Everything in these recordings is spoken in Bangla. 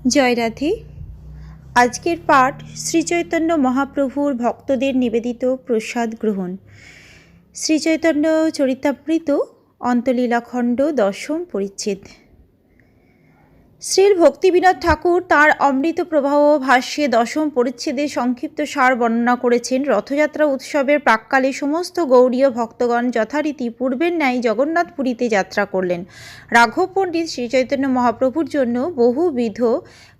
জয় রাধে। আজকের পাঠ শ্রীচৈতন্য মহাপ্রভুর ভক্তদের নিবেদিত প্রসাদ গ্রহণ। শ্রীচৈতন্য চরিতামৃত অন্তলীলাখণ্ড 10ম পরিচ্ছেদ। শ্রীল ভক্তিবিনোদ ঠাকুর তাঁর অমৃত প্রবাহ ভাষ্যে 10ম পরিচ্ছেদে সংক্ষিপ্ত সার বর্ণনা করেছেন। রথযাত্রা উৎসবের প্রাক্কালে সমস্ত গৌড়ীয় ভক্তগণ যথারীতি পূর্বের ন্যায় জগন্নাথপুরীতে যাত্রা করলেন। রাঘব পণ্ডিত শ্রীচৈতন্য মহাপ্রভুর জন্য বহুবিধ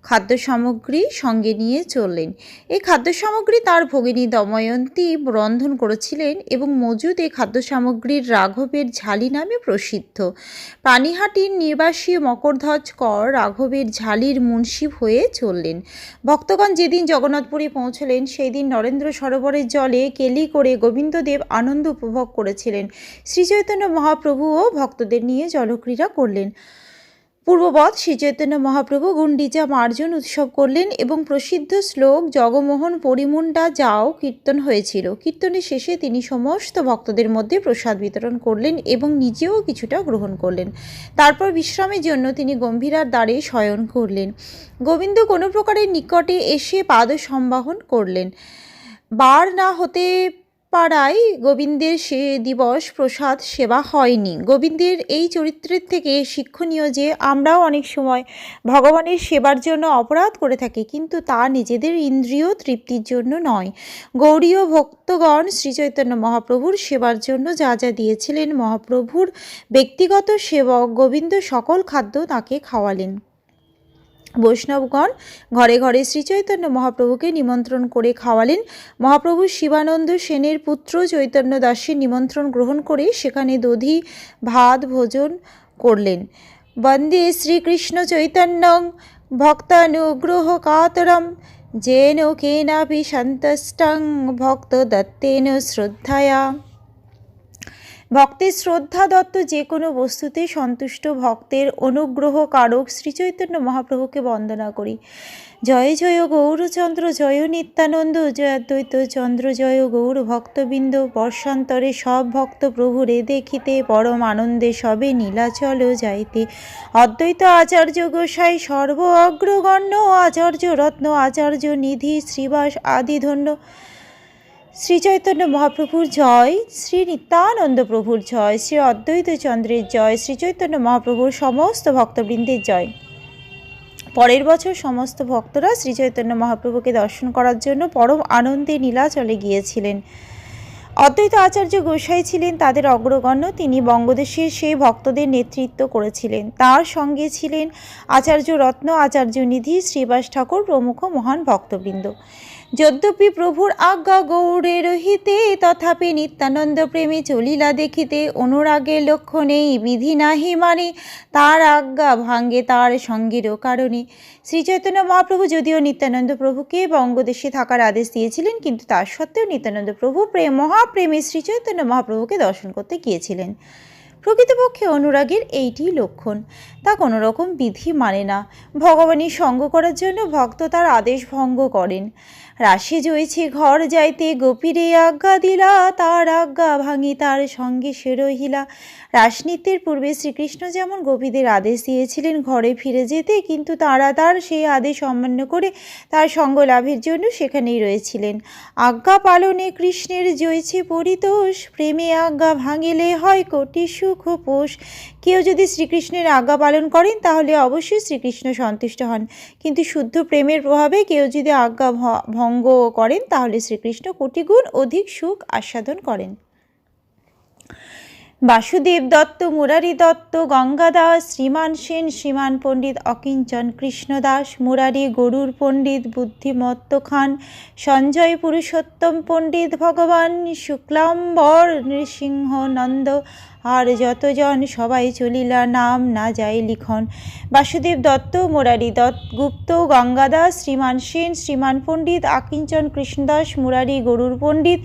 খাদ্য সামগ্রী সঙ্গে নিয়ে চললেন। এই খাদ্য সামগ্রী তাঁর ভগিনী দময়ন্তী রন্ধন করেছিলেন এবং মজুদ এই খাদ্য সামগ্রীর রাঘবের ঝালি নামে প্রসিদ্ধ। পানিহাটির নিবাসী মকরধ্বজ কর রাঘবের ঝালির মুন্সিব হয়ে চললেন। ভক্তগণ যেদিন জগন্নাথপুরী পৌঁছলেন সেই দিন নরেন্দ্র সরোবরের জলে কেলি করে গোবিন্দদেব আনন্দ উপভোগ করেছিলেন। শ্রীচৈতন্য মহাপ্রভুও ভক্তদের নিয়ে জলক্রীড়া করলেন। পূর্ববৎ শ্রীচৈতন্য মহাপ্রভু গুন্ডিচা মার্জন উৎসব করলেন এবং প্রসিদ্ধ শ্লোক জগমোহন পরিমুন্ডা যাও কীর্তন হয়েছিল। কীর্তনের শেষে তিনি সমস্ত ভক্তদের মধ্যে প্রসাদ বিতরণ করলেন এবং নিজেও কিছুটা গ্রহণ করলেন। তারপর বিশ্রামের জন্য তিনি গম্ভীরার দ্বারে শয়ন করলেন। গোবিন্দ কোনো প্রকারের নিকটে এসে পাদ সম্বাহন করলেন। বার না হতে পাড়ায় গোবিন্দের সে দিবস প্রসাদ সেবা হয়নি। গোবিন্দের এই চরিত্রের থেকে শিক্ষণীয় যে আমরাও অনেক সময় ভগবানের সেবার জন্য অপরাধ করে থাকি, কিন্তু তা নিজেদের ইন্দ্রিয় তৃপ্তির জন্য নয়। গৌড়ীয় ভক্তগণ শ্রীচৈতন্য মহাপ্রভুর সেবার জন্য যা যা দিয়েছিলেন, মহাপ্রভুর ব্যক্তিগত সেবক গোবিন্দ সকল খাদ্য তাকে খাওয়ালেন। বৈষ্ণবগণ ঘরে ঘরে শ্রীচৈতন্য মহাপ্রভুকে নিমন্ত্রণ করে খাওয়ালেন। মহাপ্রভু শিবানন্দ সেনের পুত্র চৈতন্য দাসের নিমন্ত্রণ গ্রহণ করে সেখানে দধি ভাত ভোজন করলেন। বন্দে শ্রীকৃষ্ণ চৈতন্যং ভক্তানুগ্রহ কাতরম যেন কেনাপি সন্তুষ্টং ভক্ত দত্তেন শ্রদ্ধায়া। ভক্তের শ্রদ্ধা দত্ত যে কোনো বস্তুতে সন্তুষ্ট ভক্তের অনুগ্রহ কারক শ্রীচৈতন্য মহাপ্রভুকে বন্দনা করি। জয় জয় গৌরচন্দ্র জয় নিত্যানন্দ, জয় অদ্বৈত চন্দ্র জয় গৌর ভক্তবৃন্দ। বর্ষান্তরে সব ভক্ত প্রভুরে দেখিতে পরম আনন্দে সবে নীলাচল যাইতে। অদ্বৈত আচার্য গোসাই সর্ব অগ্রগণ্য, আচার্য রত্ন আচার্য নিধি শ্রীবাস আদি ধন্য। শ্রীচৈতন্য মহাপ্রভুর জয়, শ্রী নিত্যানন্দ প্রভুর জয়, শ্রী অদ্বৈত চন্দ্রের জয়, শ্রীচৈতন্য মহাপ্রভুর সমস্ত ভক্তবৃন্দের জয়। পরের বছর সমস্ত ভক্তরা শ্রীচৈতন্য মহাপ্রভুকে দর্শন করার জন্য পরম আনন্দে নীলাচলে গিয়েছিলেন। অদ্বৈত আচার্য গোসাই ছিলেন তাদের অগ্রগণ্য। তিনি বঙ্গদেশের সেই ভক্তদের নেতৃত্ব করেছিলেন। তার সঙ্গে ছিলেন আচার্য রত্ন আচার্য নিধি শ্রীবাস ঠাকুর প্রমুখ মহান ভক্তবৃন্দ। যদ্যপি প্রভুর আজ্ঞা গৌড়ে রহিতে, তথাপি নিত্যানন্দ প্রেমে চলিলা দেখিতে। অনুরাগের লক্ষ্য নেই বিধি নাহি মানে, তার আজ্ঞা ভাঙ্গে তার সঙ্গেরও কারণে। শ্রীচৈতন্য মহাপ্রভু যদিও নিত্যানন্দ প্রভুকে বঙ্গদেশে থাকার আদেশ দিয়েছিলেন, কিন্তু তার সত্ত্বেও নিত্যানন্দ প্রভু মহাপ্রেমে শ্রীচৈতন্য মহাপ্রভুকে দর্শন করতে গিয়েছিলেন। প্রকৃতপক্ষে অনুরাগের এইটি লক্ষণ, তা কোনো রকম বিধি মানে না। ভগবানের সঙ্গ করার জন্য ভক্ত তার আদেশ ভঙ্গ করেন। রাশি জয়েছে ঘর যাইতে, গোপীরে আজ্ঞা দিলা, তার আজ্ঞা ভাঙি তার সঙ্গে সে রহিলা। রাসনৃত্যের পূর্বে শ্রীকৃষ্ণ যেমন গোপীদের আদেশ দিয়েছিলেন ঘরে ফিরে যেতে, কিন্তু তারা তার সেই আদেশ অমান্য করে তার সঙ্গ লাভের জন্য সেখানেই রয়েছিলেন। আজ্ঞা পালনে কৃষ্ণের জয়েছে পরিতোষ, প্রেমে আজ্ঞা ভাঙিলে হয় কোটি সুখ পোষ। কেউ যদি শ্রীকৃষ্ণের আজ্ঞা পালন করেন তাহলে অবশ্যই শ্রীকৃষ্ণ সন্তুষ্ট হন, কিন্তু শুদ্ধ প্রেমের প্রভাবে কেউ যদি আজ্ঞা ভঙ্গ করেন তাহলে শ্রীকৃষ্ণ কোটিগুণ অধিক সুখ আস্বাদন করেন। বাসুদেব দত্ত, মুরারি দত্ত, গঙ্গা দাস, শ্রীমান সেন, শ্রীমান পণ্ডিত অকিঞ্চন কৃষ্ণদাস, মুরারি গরুর পণ্ডিত, বুদ্ধিমত্ত খান, সঞ্জয় পুরুষোত্তম পণ্ডিত, ভগবান শুক্লাম্বর, নৃসিংহ নন্দ আর যতজন সবাই চলিলা নাম না যায় লিখন। বাসুদেব দত্ত, মুরারি গুপ্ত, গঙ্গাদাস, শ্রীমান সেন, শ্রীমান পণ্ডিত, আকিঞ্চন কৃষ্ণদাস, মুরারি গরুর পণ্ডিত,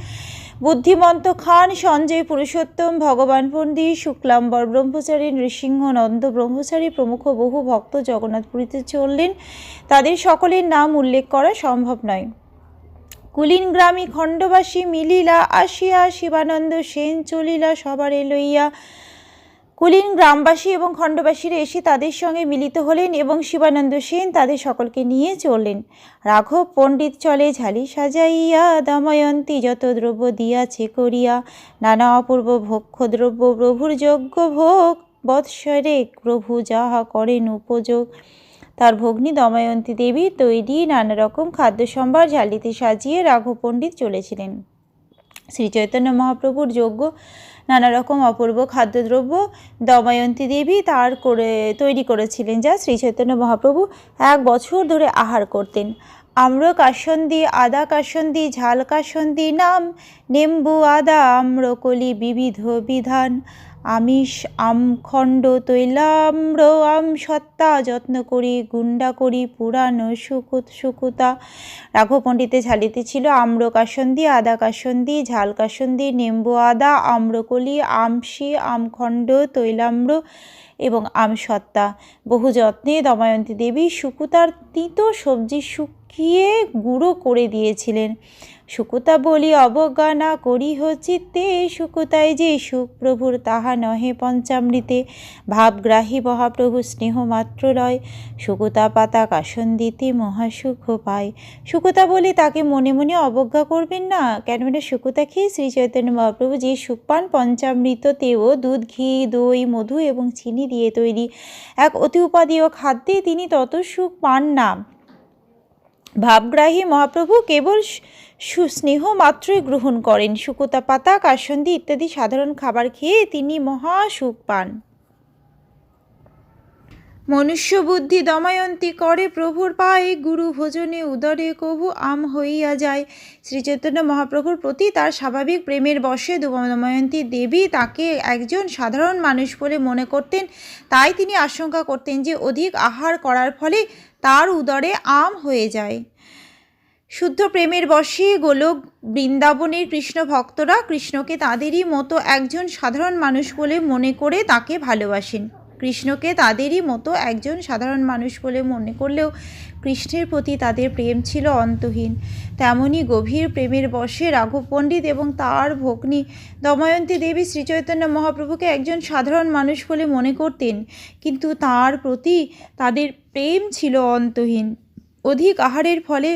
বুদ্ধিমন্ত খান, সঞ্জয় পুরুষোত্তম, ভগবান পণ্ডিত, শুক্লাম্বর ব্রহ্মচারী, নৃসিংহ নন্দ ব্রহ্মচারী প্রমুখ বহু ভক্ত জগন্নাথপুরীতে চললেন। তাদের সকলের নাম উল্লেখ করা সম্ভব নয়। কুলিন গ্রামী খণ্ডবাসী মিলিলা আসিয়া, শিবানন্দ সেন চলিলা সবারে লইয়া। কুলীন গ্রামবাসী এবং খণ্ডবাসীরা এসে তাদের সঙ্গে মিলিত হলেন এবং শিবানন্দ সেন তাদের সকলকে নিয়ে চললেন। রাঘব পণ্ডিত চলে ঝালি সাজাইয়া, দময়ন্তী যত দ্রব্য দিয়াছে করিয়া, নানা অপূর্ব ভক্ষ্য দ্রব্য প্রভুর যজ্ঞ ভোগ, বৎসরে প্রভু যাহা করেন উপযোগ। তার ভগ্নী দময়ন্তী দেবীর তৈরি নানা রকম খাদ্য সম্ভার ঝালিতে সাজিয়ে রাঘব পণ্ডিত চলেছিলেন। শ্রীচৈতন্য মহাপ্রভুর যজ্ঞ নানা রকম অপূর্ব খাদ্যদ্রব্য দময়ন্তী দেবী তৈরি করেছিলেন, যা শ্রীচৈতন্য মহাপ্রভু 1 বছর ধরে আহার করতেন। আম্র কাসন্দি, আদা কাসন্দি, ঝাল কাসন্দি নাম, নেম্বু আদা আম্রকলি বিবিধ বিধান, আমিষ আমখণ্ড তৈলাম্র আম সত্তা, যত্ন করি গুন্ডা করি পুরানো সুকুতা। রাঘব পণ্ডিতের ঝালিতে ছিল আম্র কাসন্দি, আদা কাসন্দি, ঝাল কাসন্দি, নেম্বু আদা, আম্রকলি, আমশি, আমখণ্ড, তৈলাম্র এবং আমসত্তা। বহু যত্নে দময়ন্তী দেবী শুকুতার তিতো সবজি শুকিয়ে গুঁড়ো করে দিয়েছিলেন। শুকুতা বলি অবজ্ঞা না করিহ চিত্তে, শুকুতায় যে সুপ্রভুর তাহা নহে পঞ্চামৃতে, ভাবগ্রাহী মহাপ্রভু স্নেহ মাত্র লয়, শুকুতা পাতা কাসন্দিতে মহাসুখ পায়। শুকুতা বলি তাকে মনে মনে অবজ্ঞা করবেন না, কেননা শুকুতা খেয়ে শ্রীচৈতন্য মহাপ্রভু যে সুখ পান পঞ্চামৃততেও দুধ, ঘি, দই, মধু এবং চিনি দিয়ে তৈরি এক অতি উপাদেয় খাদ্যে তিনি তত সুখ পান না। ভাবগ্রাহী মহাপ্রভু কেবল সুস্নেহ মাত্রই গ্রহণ করেন। শুকুতা পাতা, কাসন্দি ইত্যাদি সাধারণ খাবার খেয়ে তিনি মহা সুখ পান। মনুষ্য বুদ্ধি দময়ন্তী করে প্রভুর পায়ে, গুরু ভোজনে উদরে কভু আম হইয়া যায়। শ্রীচৈতন্য মহাপ্রভুর প্রতি তার স্বাভাবিক প্রেমের বশে দময়ন্তী দেবী তাকে একজন সাধারণ মানুষ বলে মনে করতেন। তাই তিনি আশঙ্কা করতেন যে অধিক আহার করার ফলে তার উদরে আম হয়ে যায়। শুদ্ধ প্রেমের বশে গোলক বৃন্দাবনের কৃষ্ণ ভক্তরা কৃষ্ণকে তাদেরই মতো একজন সাধারণ মানুষ বলে মনে করে তাকে ভালোবাসেন। কৃষ্ণকে তাদেরই মতো একজন সাধারণ মানুষ বলে মনে করলেও কৃষ্ণের প্রতি তাদের প্রেম ছিল অন্তহীন। তেমনি গভীর প্রেমের বশে রাঘব পণ্ডিত এবং তার ভগ্নী দময়ন্তী দেবী শ্রীচৈতন্য মহাপ্রভুকে একজন সাধারণ মানুষ বলে মনে করতেন, কিন্তু তার প্রতি তাদের প্রেম ছিল অন্তহীন। অধিক আহারের ফলে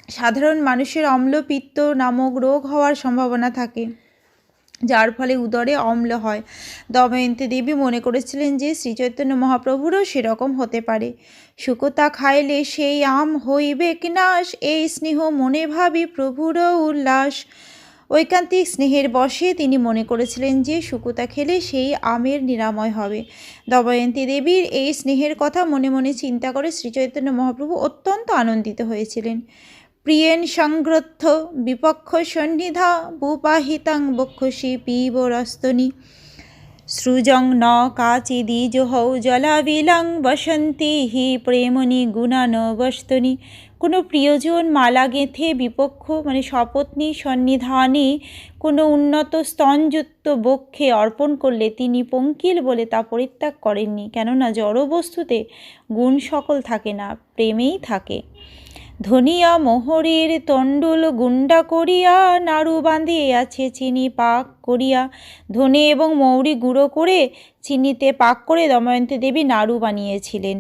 সাধারণ মানুষের অম্লপিত্ত নামক রোগ হওয়ার সম্ভাবনা থাকে, যার ফলে উদরে অম্ল হয়। দময়ন্তী দেবী মনে করেছিলেন যে শ্রীচৈতন্য মহাপ্রভুরও সেরকম হতে পারে। শুকুতা খাইলে সেই আম হইবে নাশ, এই স্নেহ মনে ভাবি প্রভুরও উল্লাস। ঐকান্তিক স্নেহের বশে তিনি মনে করেছিলেন যে শুকুতা খেলে সেই আমের নিরাময় হবে। দময়ন্তী দেবীর এই স্নেহের কথা মনে মনে চিন্তা করে শ্রীচৈতন্য মহাপ্রভু অত্যন্ত আনন্দিত হয়েছিলেন। প্রিয়েন সংগ্রথ বিপক্ষ সন্নিধা, বুপাহিতাং বক্ষসি পিব রস্তনি, সৃজং ন কাচিদিজহৌ জলাবিলাং বসন্তি হি প্রেমনি গুণান বস্তনি। কোনো প্রিয়জন মালা গেঁথে বিপক্ষ সপত্নী সন্নিধানে কোনো উন্নত স্তনযুক্ত বক্ষে অর্পণ করলে তিনি পঙ্কিল বলে তা পরিত্যাগ করেননি, কেননা জড় বস্তুতে গুণ সকল থাকে না, প্রেমেই থাকে। ধনিয়া মোহরের তণ্ডুল গুন্ডা করিয়া, নাড়ু বাঁধিয়াছে চিনি পাক করিয়া। ধনে এবং মৌরি গুঁড়ো করে চিনিতে পাক করে দময়ন্তী দেবী নাড়ু বানিয়েছিলেন।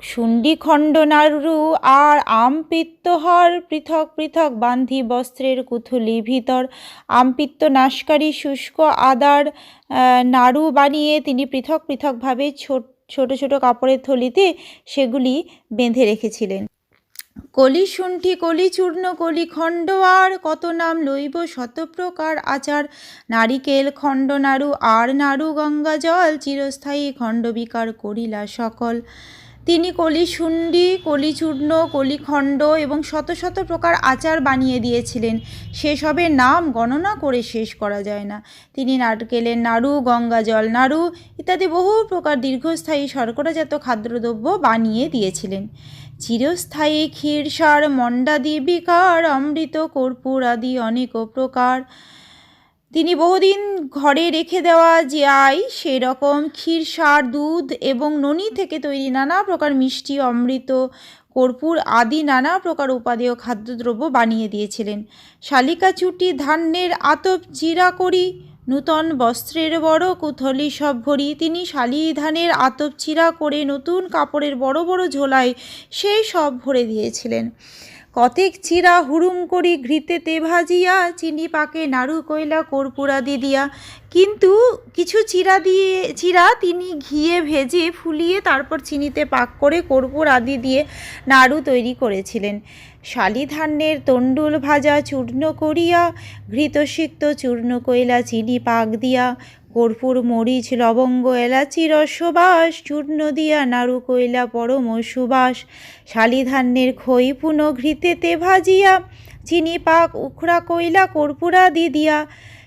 শুণ্ডিখণ্ড নাড়ু আর আমপিত্তহার পৃথক পৃথক বান্ধি বস্ত্রের কুথুলি ভিতর। আমপিত্ত নাশকারী শুষ্ক আদার নাড়ু বানিয়ে তিনি পৃথক পৃথকভাবে ছোট ছোট কাপড়ের থলিতে সেগুলি বেঁধে রেখেছিলেন। কলিশুণ্ঠি, কলিচূর্ণ, কলিখণ্ড আর কত নাম লইব শতপ্রকার আচার। নারিকেল খণ্ড নাড়ু আর নাড়ু গঙ্গা জল, চিরস্থায়ী খণ্ডবিকার করিলা সকল। তিনি কলিশুণ্ডি, কলিচূর্ণ, কলিখণ্ড এবং শত শত প্রকার আচার বানিয়ে দিয়েছিলেন। সেসবের নাম গণনা করে শেষ করা যায় না। তিনি নারকেলের নাড়ু, গঙ্গা জল নাড়ু ইত্যাদি বহু প্রকার দীর্ঘস্থায়ী শর্করাজাত খাদ্যদ্রব্য বানিয়ে দিয়েছিলেন। চিরস্থায়ী ক্ষীরসার, মণ্ডাদি বিকার, অমৃত কর্পূর আদি অনেক প্রকার। তিনি বহুদিন ঘরে রেখে দেওয়া যায় সেরকম ক্ষীরসার, দুধ এবং ননি থেকে তৈরি নানা প্রকার মিষ্টি, অমৃত, কর্পূর আদি নানা প্রকার উপাদেয় খাদ্যদ্রব্য বানিয়ে দিয়েছিলেন। শালিকা চুটি, ধান্যের আতপ চিরা করি, নূতন বস্ত্রের বড় কুথলি সব ভরি। তিনি শালি ধানের আতপ চিরা করে নতুন কাপড়ের বড় বড় ঝোলায় সেই সব ভরে দিয়েছিলেন। কতেক চিরা হুড়ুম করি ঘৃতেতে ভাজিয়া, চিনি পাকে নাড়ু কয়লা কর্পূরাদি দিয়া। কিন্তু কিছু চিরা তিনি ঘিয়ে ভেজে ফুলিয়ে তারপর চিনিতে পাক করে কর্পূর আদি দিয়ে নাড়ু তৈরি করেছিলেন। শালি ধান্যের তণ্ডুল ভাজা চূর্ণ করিয়া, ঘৃতসিক্ত চূর্ণ কয়লা চিনি পাক দিয়া, কর্পূর মরিচ লবঙ্গ এলাচি রসবাস চূর্ণ দিয়া নাড়ু কয়লা পরম সুবাস। শালি ধান্যের খই পুনো ঘৃতেতে ভাজিয়া, চিনি পাক উখড়া কয়লা কর্পূরাদি দিয়া।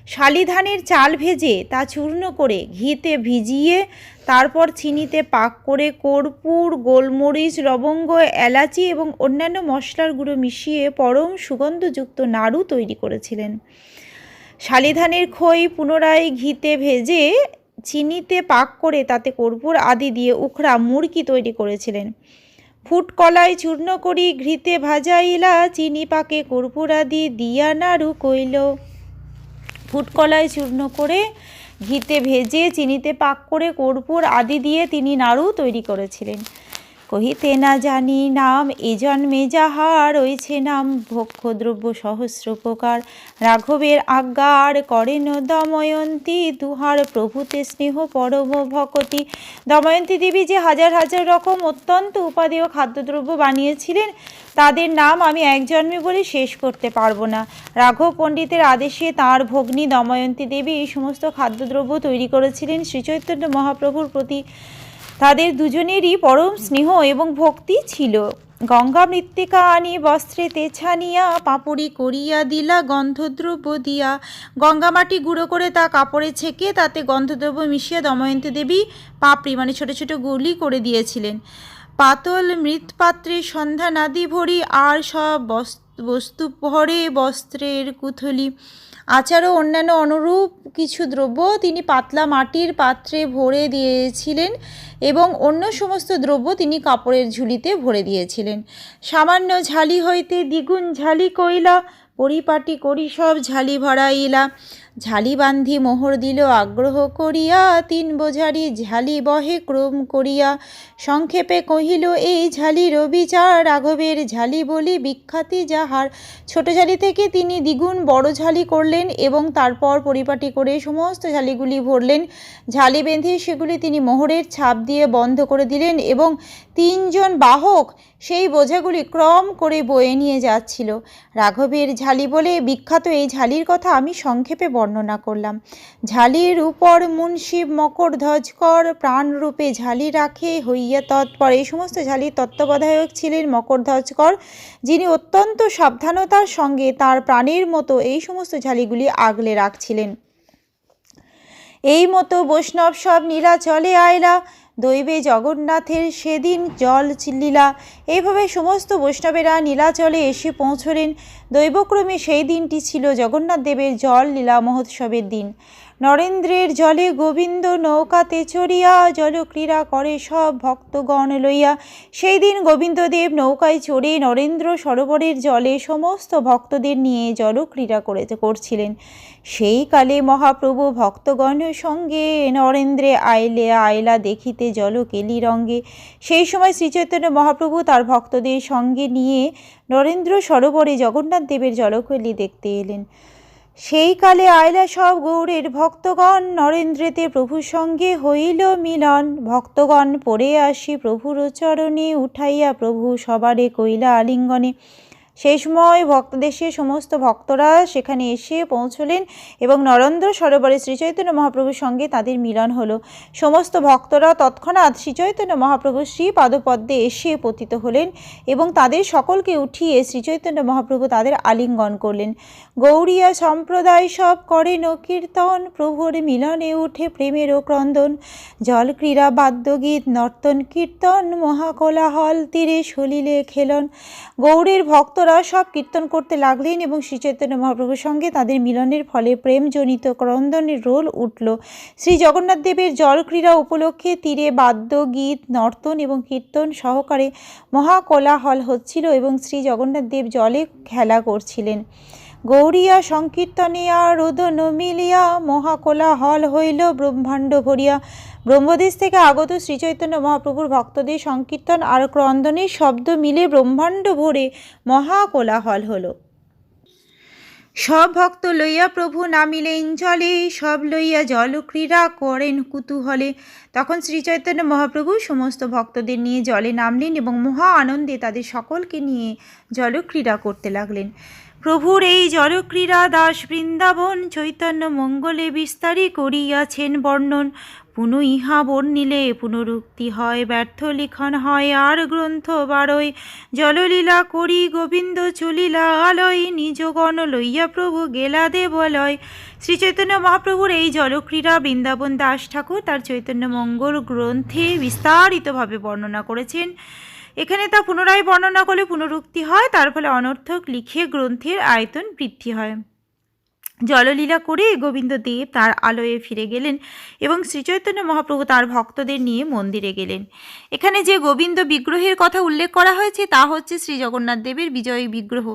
শালি ধানের চাল ভেজে তা চূর্ণ করে ঘিতে ভিজিয়ে তারপর চিনিতে পাক করে কর্পূর গোলমরিচ লবঙ্গ এলাচি এবং অন্যান্য মশলার গুঁড়ো মিশিয়ে পরম সুগন্ধযুক্ত নাড়ু তৈরি করেছিলেন। শালি ধানের খই পুনরায় ঘিতে ভেজে চিনিতে পাক করে তাতে কর্পূর আদি দিয়ে উখড়া মুড়কি তৈরি করেছিলেন। ফুটকলাই চূর্ণ করি ঘৃতে ভাজাইলা, চিনি পাকে কর্পূর আদি দিয়া নাড়ু কইল। ফুটকলাই চূর্ণ করে ঘিতে ভেজে চিনিতে পাক করে কর্পূর আদি দিয়ে তিনি নাড়ু তৈরি করেছিলেন। কহিতে না জানি নাম এ জন্মে যাহা রয়েছে নাম, ভক্ষদ্রব্য সহস্র প্রকার। রাঘবের আজ্ঞার করেন দময়ন্তী, দুহার প্রভুতে স্নেহ পরম ভকতি। দময়ন্তী দেবী যে হাজার হাজার রকম অত্যন্ত উপাদেয় খাদ্যদ্রব্য বানিয়েছিলেন, তাদের নাম আমি এক জন্মে বলে শেষ করতে পারবো না। রাঘব পণ্ডিতের আদেশে তাঁর ভগ্নী দময়ন্তী দেবী এই সমস্ত খাদ্যদ্রব্য তৈরি করেছিলেন। শ্রীচৈতন্য মহাপ্রভুর প্রতি তাদের দুজনেরই পরম স্নেহ এবং ভক্তি ছিল। গঙ্গা মৃত্তিকা আনি বস্ত্রেতে ছানিয়া, পাপড়ি করিয়া দিলা গন্ধদ্রব্য দিয়া। গঙ্গা মাটি গুঁড়ো করে তা কাপড়ে ছেঁকে তাতে গন্ধদ্রব্য মিশিয়ে দময়ন্তী দেবী পাপড়ি মানে ছোট ছোট গুলি করে দিয়েছিলেন। পাতল মৃৎপাত্রে সন্ধ্যা নাদি ভরি, আর সব বস্তু ভরে বস্ত্রের কুথলি। আচার ও অন্যান্য অনুরূপ কিছু দ্রব্য তিনি পাতলা মাটির পাত্রে ভরে দিয়েছিলেন এবং অন্য সমস্ত দ্রব্য তিনি কাপড়ের ঝুলিতে ভরে দিয়েছিলেন। সামান্য ঝালি হইতে দ্বিগুণ ঝালি কইলা, পরিপাটি করি সব ঝালি ভরাইলা। ঝালি বান্ধি মোহর দিল আগ্রহ করিয়া, তিন বোঝারি ঝালি বহে ক্রম করিয়া। সংক্ষেপে কহিল এই ঝালির বিচার, রাঘবের ঝালি বলি বিখ্যাতি যাহার। ছোট ঝালি থেকে তিনি দ্বিগুণ বড় ঝালি করলেন এবং তারপর পরিপাটি করে সমস্ত ঝালিগুলি ভরলেন। ঝালি বেঁধে সেগুলি তিনি মোহরের ছাপ দিয়ে বন্ধ করে দিলেন এবং তিনজন বাহক সেই বোঝাগুলি ক্রম করে বয়ে নিয়ে যাচ্ছিল। রাঘবের ঝালি বলে বিখ্যাত এই ঝালির কথা আমি সংক্ষেপে বর্ণনা করলাম। ঝালির উপর মুন্সিব মকরধ্বজকর প্রাণরূপে ঝালি রাখে হইয়া তৎপর। এই সমস্ত ঝালির তত্ত্বাবধায়ক ছিলেন মকরধ্বজকর, যিনি অত্যন্ত সাবধানতার সঙ্গে তার প্রাণের মতো এই সমস্ত ঝালিগুলি আগলে রাখছিলেন। এই মতো বৈষ্ণব সব নীলাচলে আইলা, দৈবে জগন্নাথের সেদিন জল লীলা। এইভাবে সমস্ত বৈষ্ণবেরা নীলাচলে এসে পৌঁছলেন। দৈবক্রমে সেই দিনটি ছিল জগন্নাথ দেবের জল লীলা মহোৎসবের দিন। নরেন্দ্রের জলে গোবিন্দ নৌকাতে চড়িয়া, জলক্রীড়া করে সব ভক্তগণ লইয়া। সেই দিন গোবিন্দদেব নৌকায় চড়ে নরেন্দ্র সরোবরের জলে সমস্ত ভক্তদের নিয়ে জলক্রীড়া করছিলেন। সেই কালে মহাপ্রভু ভক্তগণ সঙ্গে নরেন্দ্রে আইলা দেখিতে জলকেলি রঙ্গে। সেই সময় শ্রীচৈতন্য মহাপ্রভু তার ভক্তদের সঙ্গে নিয়ে নরেন্দ্র সরোবরে জগন্নাথ দেবের জলকেলি দেখতে এলেন। সেই কালে আইলা সব গৌড়ের ভক্তগণ, নরেন্দ্রেতে প্রভুর সঙ্গে হইল মিলন। ভক্তগণ পড়ে আসি প্রভুর চরণে, উঠাইয়া প্রভু সবারে কইলা আলিঙ্গনে। সেই সময় ভক্তদেশে সমস্ত ভক্তরা সেখানে এসে পৌঁছলেন এবং নরেন্দ্র সরোবরে শ্রীচৈতন্য মহাপ্রভুর সঙ্গে তাদের মিলন হলো। সমস্ত ভক্তরা তৎক্ষণাৎ শ্রীচৈতন্য মহাপ্রভুর শ্রী পাদপদ্মে এসে পতিত হলেন এবং তাদের সকলকে উঠিয়ে শ্রীচৈতন্য মহাপ্রভু তাদের আলিঙ্গন করলেন। গৌড়িয়া সম্প্রদায় সব করেন কীর্তন, প্রভুর মিলনে উঠে প্রেমেরও ক্রন্দন। জল ক্রীড়া বাদ্যগীত নর্তন কীর্তন, মহাকোলাহল তীরে সলিলে খেলন। গৌড়ের ভক্ত সব কীর্তন করতে লাগলেন এবং শ্রীচৈতন্য মহাপ্রভুর সঙ্গে তাদের মিলনের ফলে প্রেমজনিত ক্রন্দনের রোল উঠল। শ্রী জগন্নাথ দেবের জল ক্রীড়া উপলক্ষে তীরে বাদ্য গীত নর্তন এবং কীর্তন সহকারে মহাকোলাহল হচ্ছিল এবং শ্রী জগন্নাথ দেব জলে খেলা করছিলেন। গৌরিয়া সংকীর্তনিয়া রোদন মিলিয়া মহাকোলাহল হইল ব্রহ্মাণ্ড ভরিয়া। ব্রহ্মদেশ থেকে আগত শ্রীচৈতন্য মহাপ্রভুর ভক্তদের সংকীর্তন আর ক্রন্দনের শব্দ মিলে ব্রহ্মাণ্ড ভরে মহাকোলাহল হলো। সব ভক্ত লইয়া প্রভু নামিলেন জলে, সব লইয়া জলক্রীড়া করেন কুতূহলে। তখন শ্রীচৈতন্য মহাপ্রভু সমস্ত ভক্তদের নিয়ে জলে নামলেন এবং মহা আনন্দে তাদের সকলকে নিয়ে জলক্রীড়া করতে লাগলেন। প্রভুর এই জলক্রীড়া দাস বৃন্দাবন চৈতন্য মঙ্গলে বিস্তারী করিয়াছেন বর্ণন। পুনঃ ইহা বর্ণিলে পুনরুক্তি হয়, ব্যর্থ লিখন হয় আর গ্রন্থ বারোয়। জললীলা করি গোবিন্দ চলিলা আলয়, নিজগণ লইয়া প্রভু গেলা দেবালয়। শ্রীচৈতন্য মহাপ্রভুর এই জলক্রীড়া বৃন্দাবন দাস ঠাকুর তার চৈতন্য মঙ্গল গ্রন্থে বিস্তারিতভাবে বর্ণনা করেছেন। এখানে তা পুনরায় বর্ণনা করলে পুনরুক্তি হয়, তার ফলে অনর্থক লিখে গ্রন্থের আয়তন বৃদ্ধি হয়। জললীলা করে গোবিন্দ দেব তার আলয়ে ফিরে গেলেন এবং শ্রীচৈতন্য মহাপ্রভু তার ভক্তদের নিয়ে মন্দিরে গেলেন। এখানে যে গোবিন্দ বিগ্রহের কথা উল্লেখ করা হয়েছে তা হচ্ছে শ্রী জগন্নাথ দেবের বিজয় বিগ্রহ।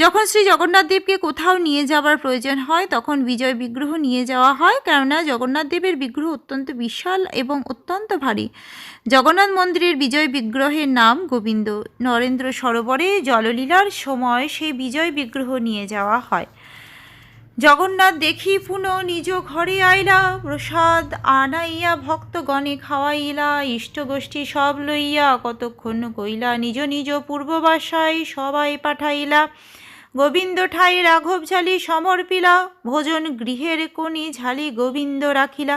যখন শ্রী জগন্নাথ দেবকে কোথাও নিয়ে যাওয়ার প্রয়োজন হয় তখন বিজয় বিগ্রহ নিয়ে যাওয়া হয়, কেননা জগন্নাথ দেবের বিগ্রহ অত্যন্ত বিশাল এবং অত্যন্ত ভারী। জগন্নাথ মন্দিরের বিজয় বিগ্রহের নাম গোবিন্দ। নরেন্দ্র সরোবরে জললীলার সময় সেই বিজয় বিগ্রহ নিয়ে যাওয়া হয়। জগন্নাথ দেখি পুনঃ নিজ ঘরে আইলা, প্রসাদ আনাইয়া ভক্তগণে খাওয়াইলা। ইষ্টগোষ্ঠী সব লইয়া কতক্ষণ কইলা, নিজ নিজ পূর্ববাসায় সবাই পাঠাইলা। গোবিন্দ ঠাই রাঘব ঝালি সমর্পিলা, ভোজন গৃহের কোণে ঝালি গোবিন্দ রাখিলা।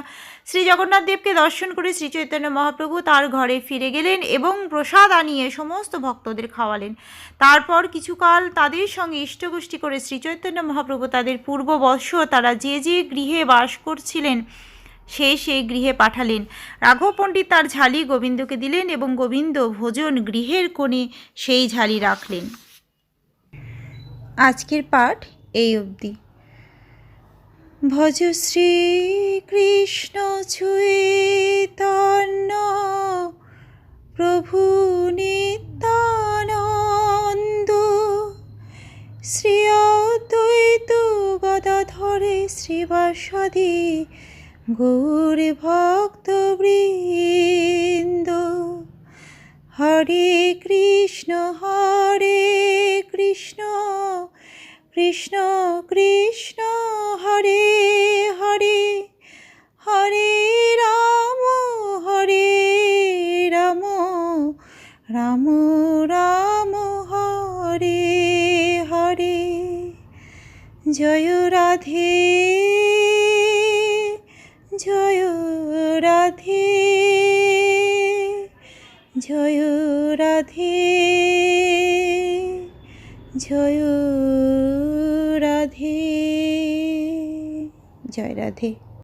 শ্রী জগন্নাথ দেবকে দর্শন করে শ্রীচৈতন্য মহাপ্রভু তার ঘরে ফিরে গেলেন এবং প্রসাদ আনিয়ে সমস্ত ভক্তদের খাওয়ালেন। তারপর কিছুকাল তাদের সঙ্গে ইষ্টগোষ্ঠী করে শ্রীচৈতন্য মহাপ্রভু তাদের পূর্ববশ তারা যে যে গৃহে বাস করছিলেন সেই গৃহে পাঠালেন। রাঘব পণ্ডিত তার ঝালি গোবিন্দকে দিলেন এবং গোবিন্দ ভোজন গৃহের কোণে সেই ঝালি রাখলেন। আজকের পাঠ এই অবধি। ভজ শ্রী কৃষ্ণ চৈতন্য প্রভু নিত্যানন্দ, শ্রী অদ্বৈত গদাধরে শ্রীবাসাদি গৌর ভক্তবৃন্দ। হরে কৃষ্ণ কৃষ্ণ কৃষ্ণ হরে হরে, হরে রাম রাম রাম হরে হরে। জয় রাধে জয় রাধে জয় রাধে জয় রাধে। জয় রাধে।